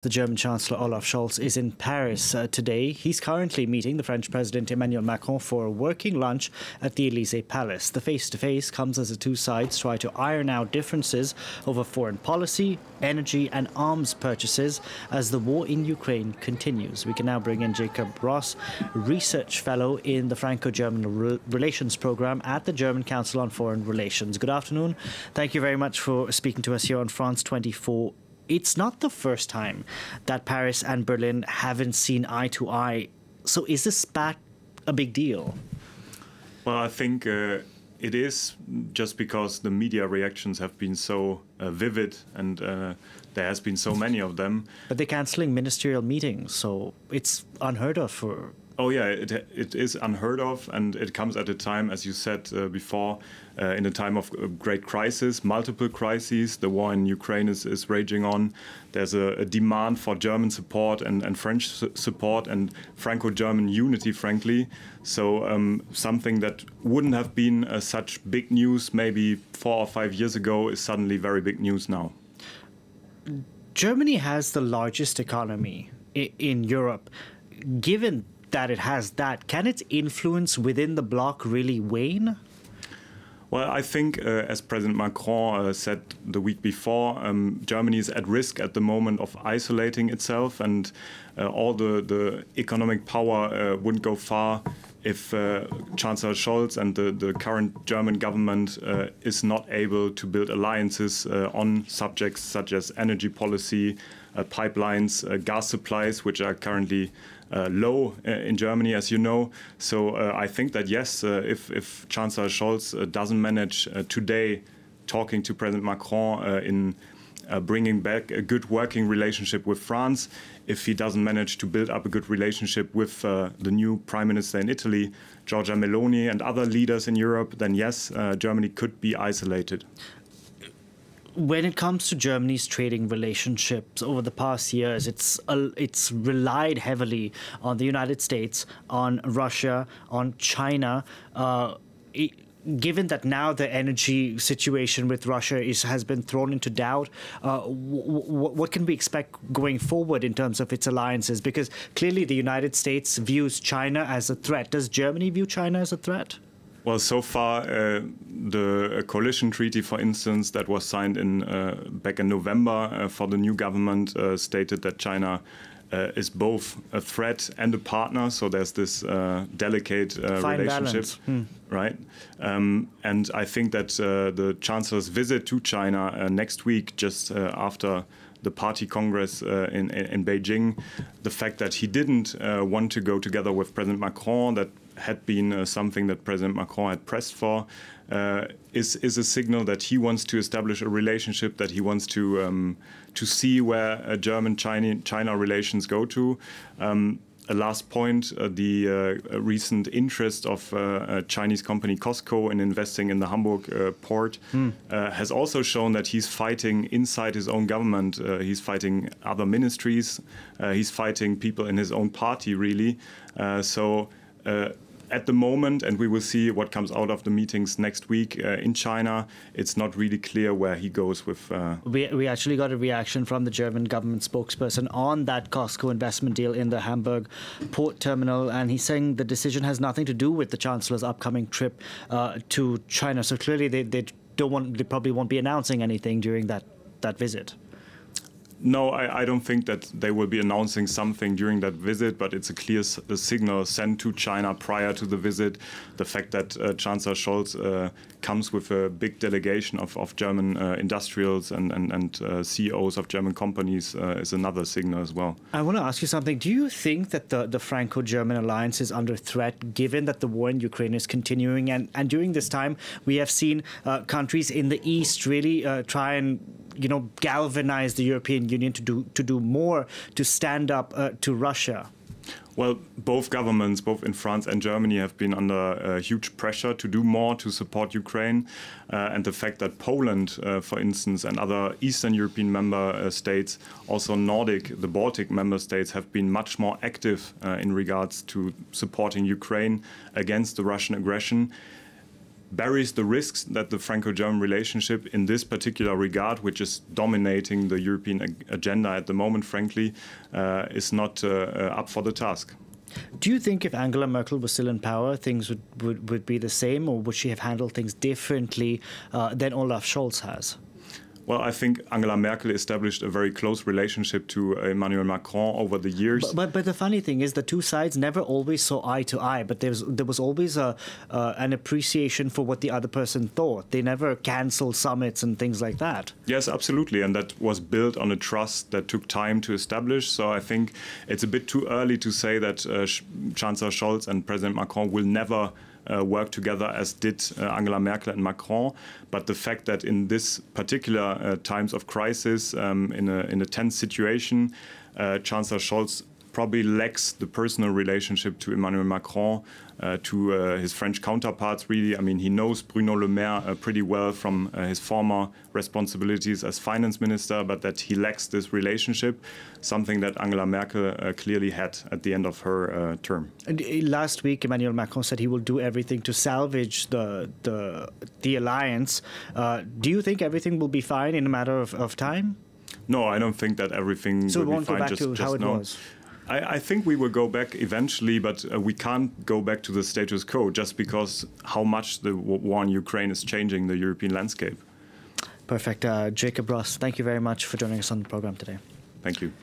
The German Chancellor Olaf Scholz is in Paris today. He's currently meeting the French President Emmanuel Macron for a working lunch at the Élysée Palace. The face-to-face comes as the two sides try to iron out differences over foreign policy, energy and arms purchases as the war in Ukraine continues. We can now bring in Jacob Ross, Research Fellow in the Franco-German Relations Program at the German Council on Foreign Relations. Good afternoon. Thank you very much for speaking to us here on France 24. It's not the first time that Paris and Berlin haven't seen eye to eye. So is this back a big deal? Well, I think it is, just because the media reactions have been so vivid and there has been so many of them. But they're cancelling ministerial meetings, so it's unheard of for... Oh yeah, it is unheard of, and it comes at a time, as you said before, in a time of great crisis, multiple crises. The war in Ukraine is raging on. There's a demand for German support and French support and Franco-German unity, frankly. So something that wouldn't have been such big news maybe 4 or 5 years ago is suddenly very big news now. Germany has the largest economy in Europe. Given that it has that, can its influence within the bloc really wane? Well, I think, as President Macron said the week before, Germany is at risk at the moment of isolating itself, and all the economic power wouldn't go far if Chancellor Scholz and the current German government is not able to build alliances on subjects such as energy policy, pipelines, gas supplies, which are currently low in Germany, as you know. So I think that, yes, if Chancellor Scholz doesn't manage today talking to President Macron in bringing back a good working relationship with France, if he doesn't manage to build up a good relationship with the new Prime Minister in Italy, Giorgia Meloni, and other leaders in Europe, then yes, Germany could be isolated. When it comes to Germany's trading relationships over the past years, it's relied heavily on the United States, on Russia, on China. Given that now the energy situation with Russia has been thrown into doubt, what can we expect going forward in terms of its alliances? Because clearly the United States views China as a threat. Does Germany view China as a threat? Well, so far, the coalition treaty, for instance, that was signed back in November for the new government stated that China is both a threat and a partner. So there's this delicate relationship, right? And I think that the Chancellor's visit to China next week, just after the party congress in Beijing, the fact that he didn't want to go together with President Macron, that had been something that President Macron had pressed for, is a signal that he wants to establish a relationship, that he wants to see where German-China relations go to. A last point, the recent interest of Chinese company COSCO in investing in the Hamburg port has also shown that he's fighting inside his own government. He's fighting other ministries. He's fighting people in his own party, really. At the moment, and we will see what comes out of the meetings next week in China, it's not really clear where he goes with... We actually got a reaction from the German government spokesperson on that COSCO investment deal in the Hamburg port terminal, and he's saying the decision has nothing to do with the Chancellor's upcoming trip to China. So clearly they probably won't be announcing anything during that visit. No, I don't think that they will be announcing something during that visit, but it's a clear signal sent to China prior to the visit. The fact that Chancellor Scholz comes with a big delegation of German industrials and CEOs of German companies is another signal as well. I want to ask you something. Do you think that the Franco-German alliance is under threat, given that the war in Ukraine is continuing? And during this time, we have seen countries in the East really try and galvanize the European Union to do more to stand up to Russia? Well, both governments, both in France and Germany, have been under huge pressure to do more to support Ukraine. And the fact that Poland, for instance, and other Eastern European member states, also the Baltic member states, have been much more active in regards to supporting Ukraine against the Russian aggression, buries the risks that the Franco-German relationship in this particular regard, which is dominating the European agenda at the moment, frankly, is not up for the task. Do you think if Angela Merkel was still in power, things would be the same, or would she have handled things differently than Olaf Scholz has? Well, I think Angela Merkel established a very close relationship to Emmanuel Macron over the years. But the funny thing is the two sides never always saw eye to eye, but there was always an appreciation for what the other person thought. They never canceled summits and things like that. Yes, absolutely. And that was built on a trust that took time to establish. So I think it's a bit too early to say that Chancellor Scholz and President Macron will never work together as did Angela Merkel and Macron. But the fact that in this particular times of crisis, in a tense situation, Chancellor Scholz probably lacks the personal relationship to Emmanuel Macron, to his French counterparts, really. I mean, he knows Bruno Le Maire pretty well from his former responsibilities as finance minister, but that he lacks this relationship, something that Angela Merkel clearly had at the end of her term. And last week, Emmanuel Macron said he will do everything to salvage the alliance. Do you think everything will be fine in a matter of time? No, I don't think that everything will be fine. So it won't go back to how it was? I think we will go back eventually, but we can't go back to the status quo just because how much the war in Ukraine is changing the European landscape. Perfect. Jacob Ross, thank you very much for joining us on the program today. Thank you.